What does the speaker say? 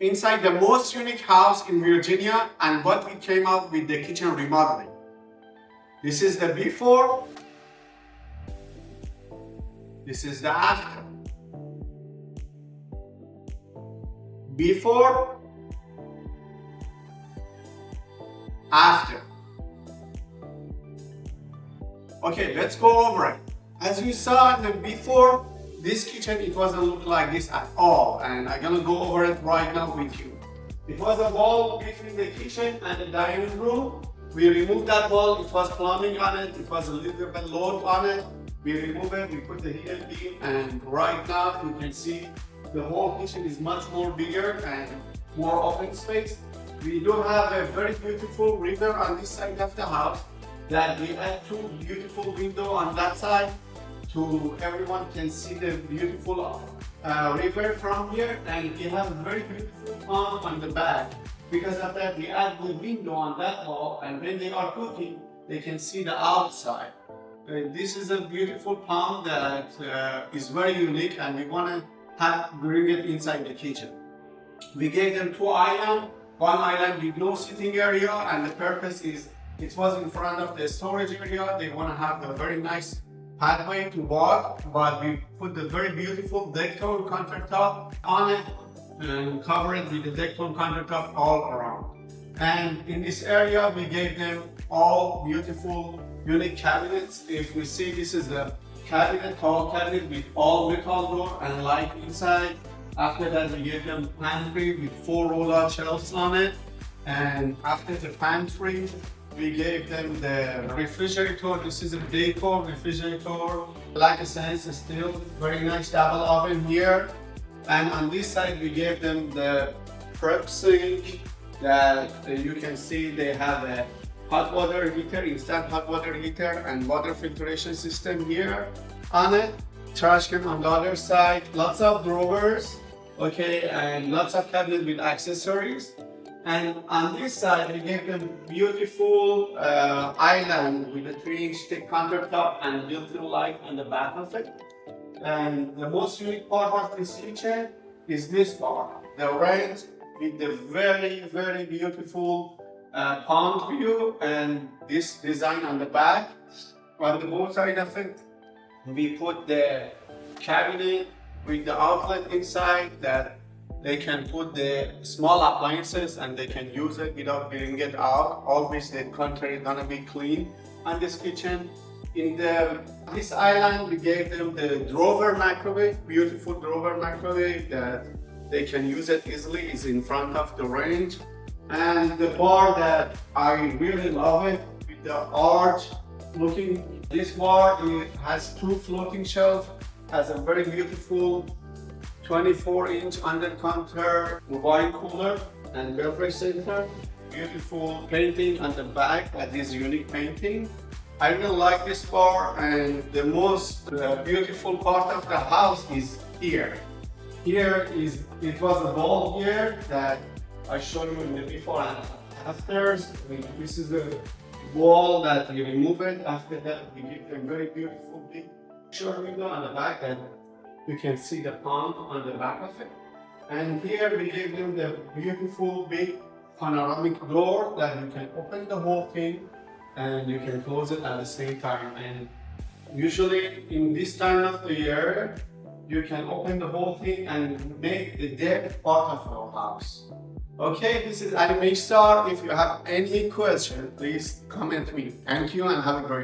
inside the most unique house in Virginia and what we came up with the kitchen remodeling. This is the before, this is the after. Before, after. Okay, let's go over it. As you saw in the before, this kitchen, it wasn't look like this at all, and I'm gonna go over it right now with you. It was a wall between the kitchen and the dining room. We removed that wall, it was plumbing on it, it was a little bit load on it. We removed it, we put the hidden beam, and right now you can see the whole kitchen is much more bigger and more open space. We do have a very beautiful river on this side of the house that we add two beautiful windows on that side to everyone can see the beautiful river from here, and we have a very beautiful pond on the back. Because of that, we add the window on that wall, and when they are cooking, they can see the outside. This is a beautiful pond that is very unique, and we want to bring it inside the kitchen. We gave them two islands, one island with no sitting area, and the purpose is it was in front of the storage area. They want to have a very nice pathway to walk, but we put the very beautiful Dekton countertop on it and cover it with the Dekton countertop all around. And in this area, we gave them all beautiful, unique cabinets. If we see, this is the cabinet, tall cabinet with all metal door and light inside. After that, we gave them pantry with 4 roll-out shelves on it. And after the pantry, we gave them the refrigerator. This is a Dacor refrigerator, like a stainless steel, very nice double oven here. And on this side, we gave them the prep sink that you can see they have a hot water heater, instant hot water heater, and water filtration system here on it. Trash can on the other side, lots of drawers, okay, and lots of cabinets with accessories. And on this side, we gave them beautiful island with a 3-inch thick countertop and built-in light on the back of it. And the most unique part of this kitchen is this part, the range with the very, very beautiful pond view and this design on the back. On the both side of it, we put the cabinet with the outlet inside that they can put the small appliances and they can use it without getting it out. Always the counter is gonna be clean on this kitchen. In this island, we gave them the drawer microwave, beautiful drawer microwave that they can use it easily. It's in front of the range. And the bar that I really love it with the arch looking. This bar, it has 2 floating shelves, has a very beautiful 24-inch under-counter wine cooler and beverage center. Beautiful painting on the back, that is unique painting. I really like this bar, and the most beautiful part of the house is here. Here is, it was a wall here that I showed you in the before and afters. This is the wall that we remove it. After that, we give them very beautiful big picture window on the back that you can see the pond on the back of it. And here we gave them the beautiful big panoramic door that you can open the whole thing and you can close it at the same time. And usually in this time of the year, you can open the whole thing and make the deck part of your house. Okay, this is Animation Star. If you have any question, please comment me. Thank you and have a great day.